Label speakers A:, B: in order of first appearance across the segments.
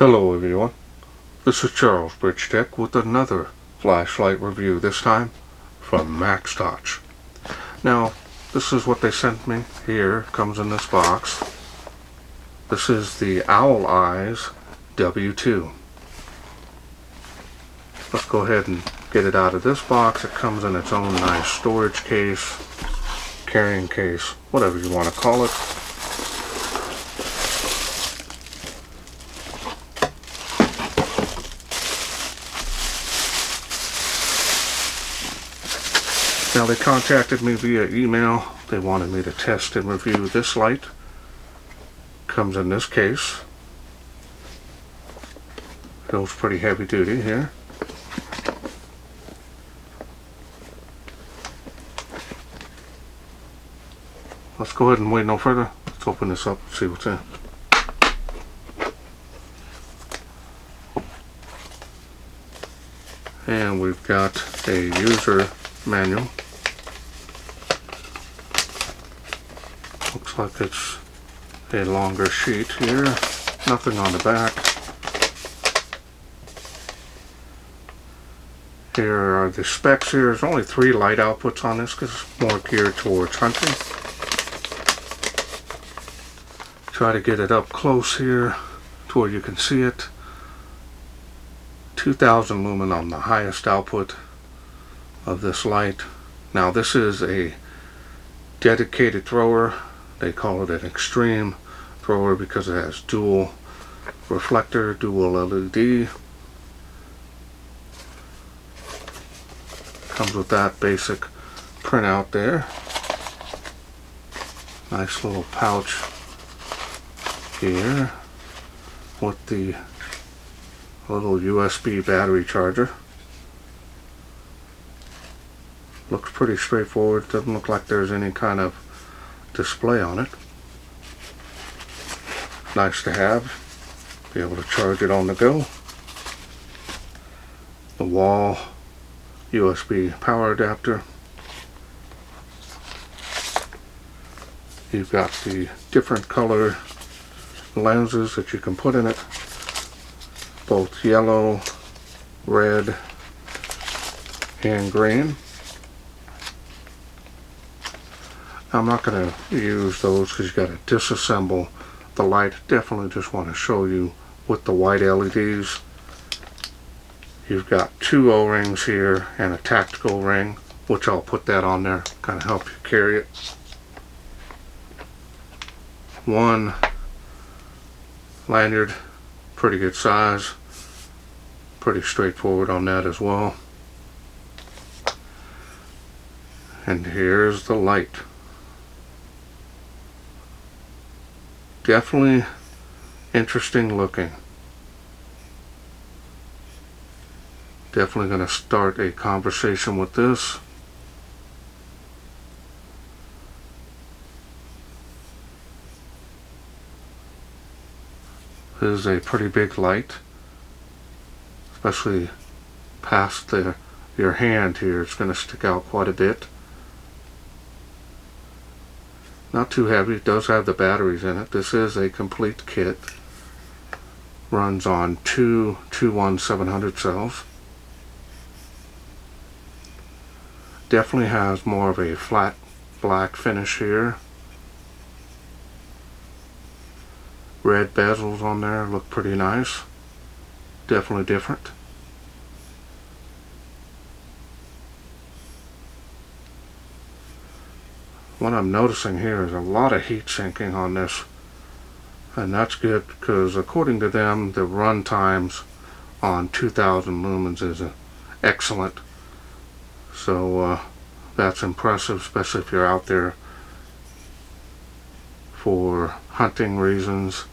A: Hello everyone, this is Charles BridgTec with another flashlight review, this time from MaxToch. Now, this is what they sent me. Here, comes in this box. This is the Owl Eyes W2. Let's go ahead and get it out of this box. It comes in its own nice storage case, carrying case, whatever you want to call it. Now, they contacted me via email. They wanted me to test and review this light. Comes in this case. Feels pretty heavy duty here. Let's go ahead and wait no further. Let's open this up and see what's in. And we've got a user manual. Looks like it's a longer sheet here. Nothing on the back. Here are the specs here. There's only 3 light outputs on this because it's more geared towards hunting. Try to get it up close here to where you can see it. 2000 lumen on the highest output of this light. Now, this is a dedicated thrower. They call it an extreme thrower because it has dual reflector, dual LED. Comes with that basic printout there. Nice little pouch here with the little USB battery charger. Looks pretty straightforward. Doesn't look like there's any kind of display on it. Nice to have. Be able to charge it on the go. The wall USB power adapter. You've got the different color lenses that you can put in it. Both yellow, red, and green. I'm not going to use those because you got to disassemble the light. Definitely just want to show you with the white LEDs. You've got 2 O-rings here and a tactical ring, which I'll put that on there, kind of help you carry it. 1 lanyard, pretty good size, pretty straightforward on that as well. And here's the light. Definitely interesting looking. Definitely going to start a conversation with this. This is a pretty big light, especially past your hand here. It's going to stick out quite a bit. Not too heavy. It does have the batteries in it. This is a complete kit. Runs on 2 21700 cells. Definitely has more of a flat black finish here. Red bezels on there look pretty nice. Definitely different. What I'm noticing here is a lot of heat sinking on this, and that's good because according to them the run times on 2000 lumens is excellent. So that's impressive, especially if you're out there for hunting reasons.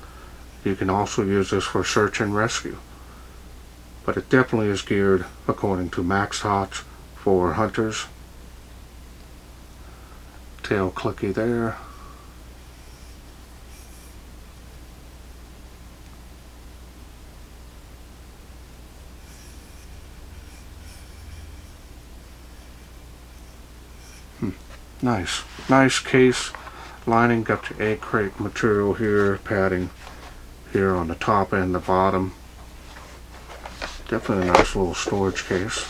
A: You can also use this for search and rescue, but it definitely is geared, according to MaxToch, for hunters. Tail clicky there. Nice case lining. Got your egg crate material here, padding here on the top and the bottom. Definitely a nice little storage case.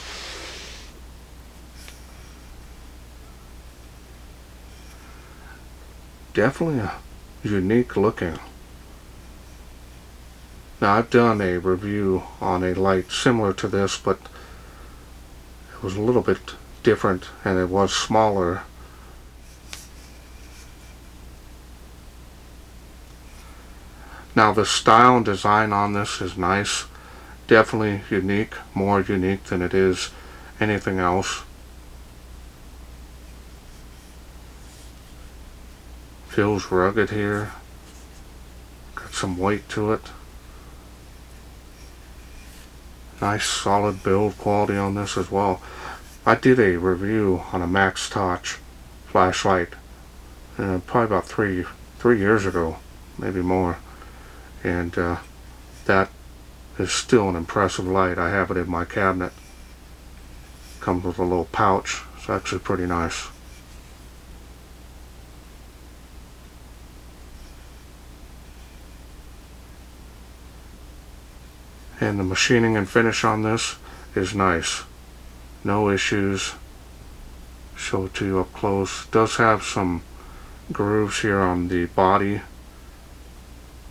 A: Definitely a unique looking. Now I've done a review on a light similar to this, but it was a little bit different and it was smaller. Now the style and design on this is nice. Definitely unique, more unique than it is anything else. Feels rugged here. Got some weight to it. Nice solid build quality on this as well. I did a review on a MaxToch flashlight probably about three years ago, maybe more, and that is still an impressive light. I have it in my cabinet. Comes with a little pouch. It's actually pretty nice. And the machining and finish on this is nice. No issues. Show it to you up close. Does have some grooves here on the body,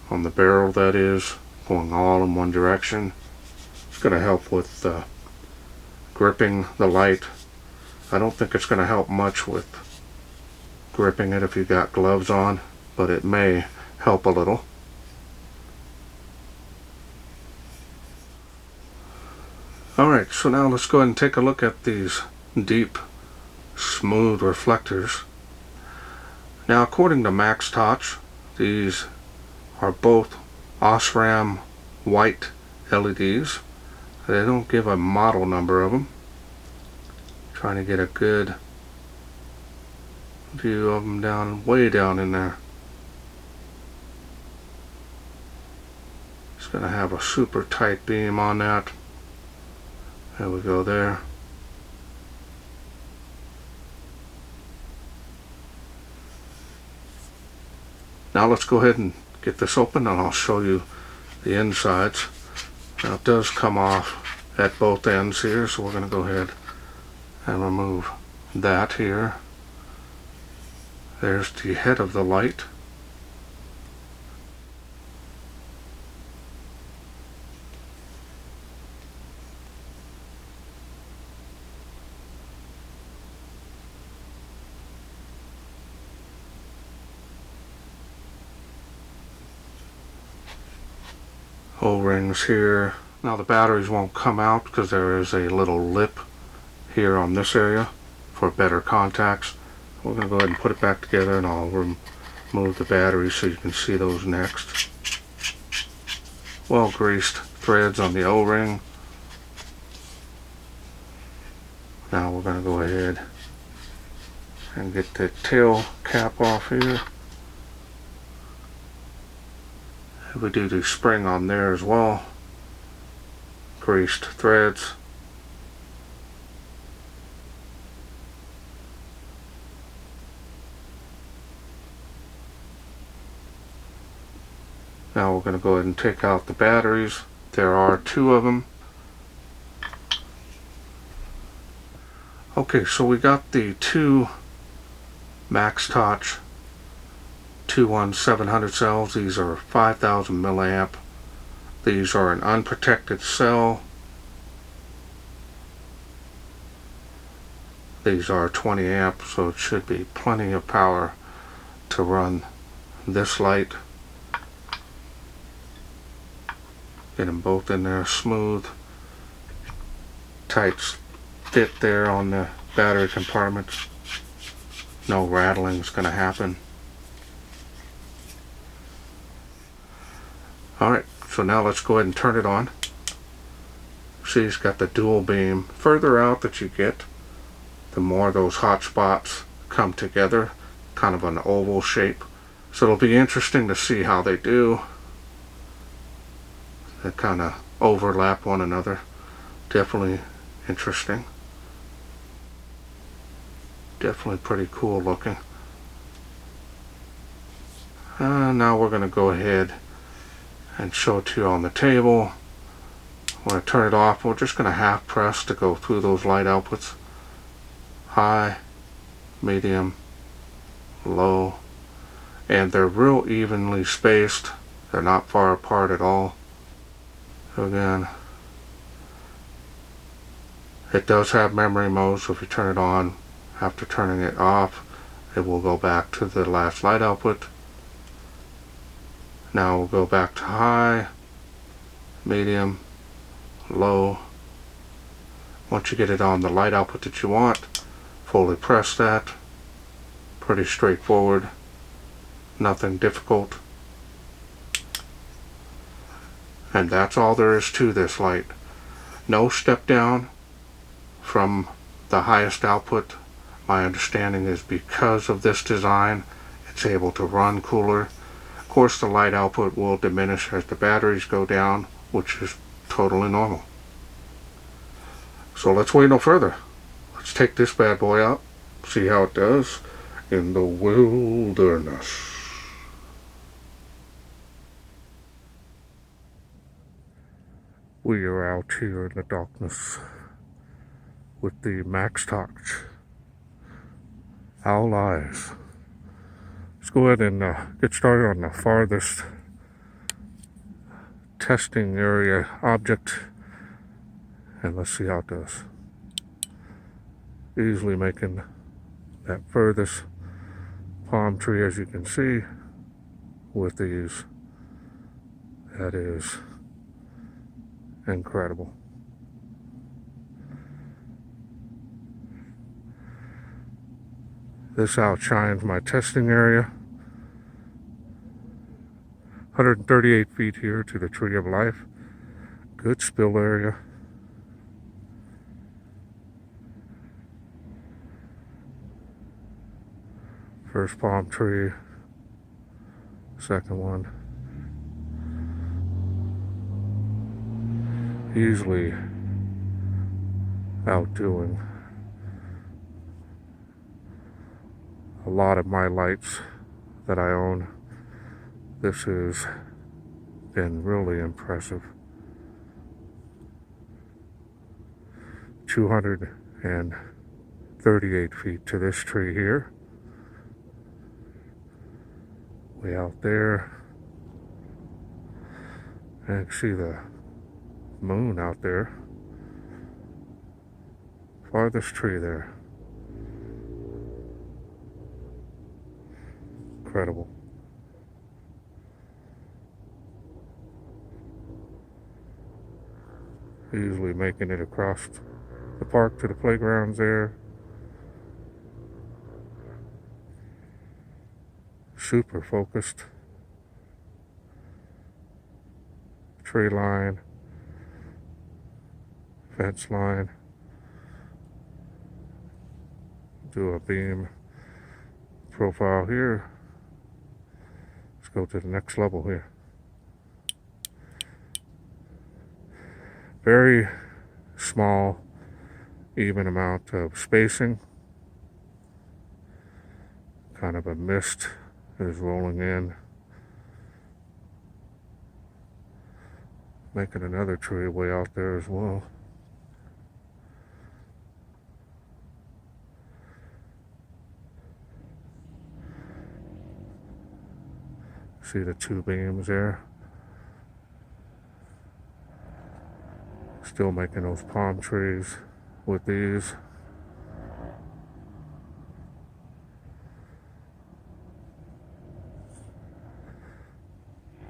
A: on the barrel that is, going all in one direction. It's going to help with gripping the light. I don't think it's going to help much with gripping it if you got gloves on, but it may help a little. Alright, so now let's go ahead and take a look at these deep, smooth reflectors. Now according to MaxToch, these are both Osram white LEDs. They don't give a model number of them. Trying to get a good view of them down, way down in there. It's going to have a super tight beam on that. There we go there. Now let's go ahead and get this open and I'll show you the insides. Now it does come off at both ends here, so we're going to go ahead and remove that here. There's the head of the light. O-rings here. Now the batteries won't come out because there is a little lip here on this area for better contacts. We're going to go ahead and put it back together and I'll remove the batteries so you can see those next. Well greased threads on the O-ring. Now we're going to go ahead and get the tail cap off here. We do the spring on there as well. Greased threads. Now we're going to go ahead and take out the batteries. There are 2 of them. Okay, so we got the 2 MaxToch 21700 cells. These are 5000 milliamp. These are an unprotected cell. These are 20 amp, so it should be plenty of power to run this light. Get them both in there smooth. Tight fit there on the battery compartments. No rattling is going to happen. Alright, so now let's go ahead and turn it on. See, it's got the dual beam. Further out that you get, the more those hot spots come together, kind of an oval shape. So it'll be interesting to see how they do. They kind of overlap one another. Definitely interesting. Definitely pretty cool looking. Now we're going to go ahead and show it to you on the table. When I turn it off, we're just going to half press to go through those light outputs. High, medium, low, and they're real evenly spaced. They're not far apart at all. So again, it does have memory mode, so if you turn it on after turning it off, it will go back to the last light output. Now we'll go back to high, medium, low. Once you get it on the light output that you want, fully press that. Pretty straightforward, nothing difficult. And that's all there is to this light. No step down from the highest output. My understanding is because of this design, it's able to run cooler. Of course, the light output will diminish as the batteries go down, which is totally normal. So let's wait no further. Let's take this bad boy out, see how it does in the wilderness. We are out here in the darkness with the MaxToch Owl Eyes. Let's go ahead and get started on the farthest testing area object, and let's see how it does. Easily making that furthest palm tree, as you can see, with these. That is incredible. This outshines my testing area. 138 feet here to the Tree of Life. Good spill area. First palm tree. Second one. Easily outdoing a lot of my lights that I own. This has been really impressive. 238 feet to this tree here. Way out there. And you can see the moon out there. Farthest tree there. Incredible. Easily making it across the park to the playgrounds there. Super focused. Tree line. Fence line. Do a beam profile here. Let's go to the next level here. Very small, even amount of spacing. Kind of a mist is rolling in. Making another tree way out there as well. See the two beams there. Still making those palm trees with these.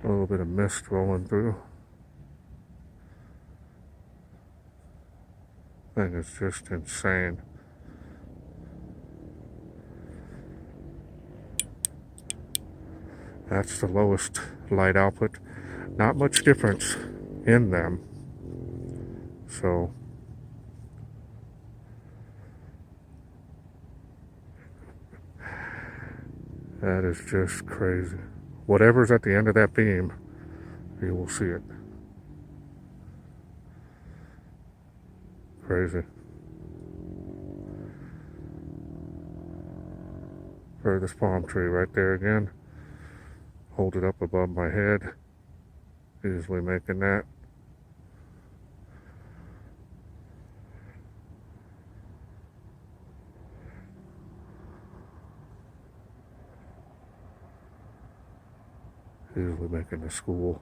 A: A little bit of mist rolling through. Thing is just insane. That's the lowest light output. Not much difference in them. So that is just crazy. Whatever's at the end of that beam, you will see it. Crazy. Furthest palm tree right there again. Hold it up above my head. Easily making that. Usually making the school.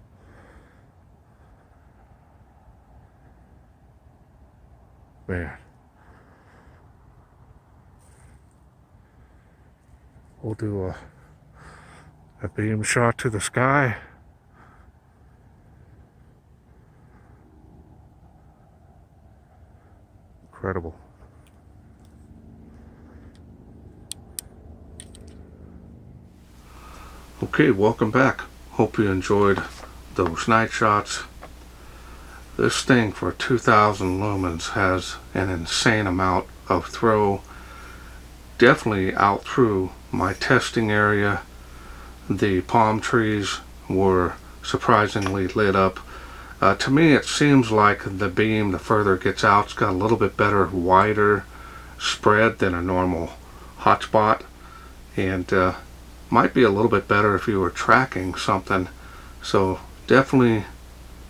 A: Man. We'll do a beam shot to the sky. Incredible. Okay, welcome back. Hope you enjoyed those night shots. This thing for 2,000 lumens has an insane amount of throw. Definitely out through my testing area. The palm trees were surprisingly lit up. To me, it seems like the beam, the further it gets out, it's got a little bit better, wider spread than a normal hotspot, and might be a little bit better if you were tracking something. So definitely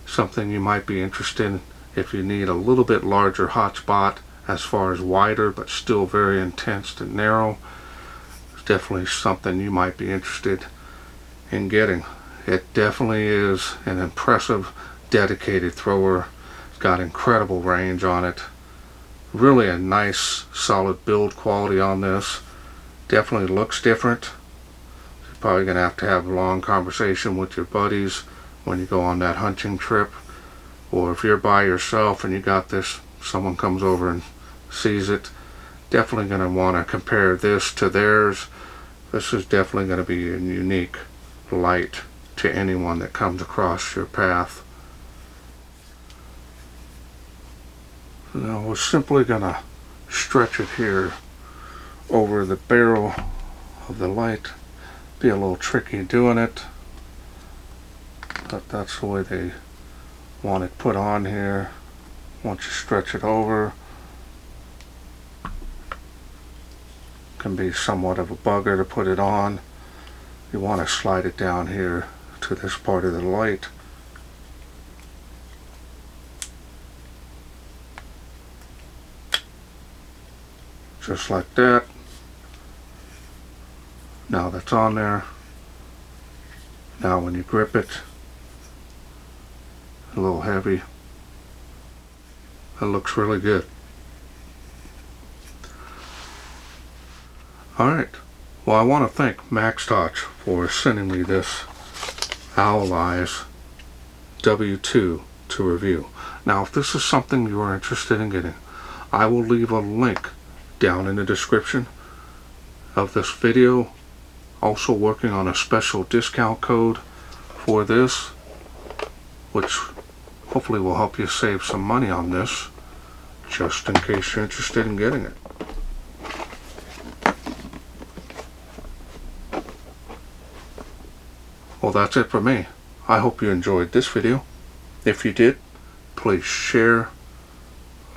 A: something you might be interested in if you need a little bit larger hotspot, as far as wider but still very intense and narrow. It's definitely something you might be interested in getting. It definitely is an impressive dedicated thrower. It's got incredible range on it. Really a nice solid build quality on this. Definitely looks different. You're probably going to have a long conversation with your buddies when you go on that hunting trip, or if you're by yourself and you got this, someone comes over and sees it, definitely going to want to compare this to theirs. This is definitely going to be a unique light to anyone that comes across your path. Now we're simply going to stretch it here over the barrel of the light. Be a little tricky doing it, but that's the way they want it put on here. Once you stretch it over, can be somewhat of a bugger to put it on. You want to slide it down here to this part of the light. Just like that. Now that's on there. Now when you grip it, a little heavy. It looks really good. Alright, well I want to thank MaxToch for sending me this Owl Eyes W2 to review. Now if this is something you are interested in getting, I will leave a link down in the description of this video. Also working on a special discount code for this, which hopefully will help you save some money on this, just in case you're interested in getting it. Well, that's it for me. I hope you enjoyed this video. If you did, please share,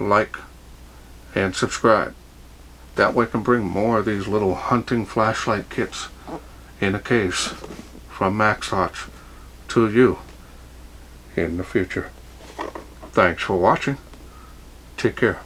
A: like, and subscribe. That way I can bring more of these little hunting flashlight kits in a case from MaxToch to you in the future. Thanks for watching. Take care.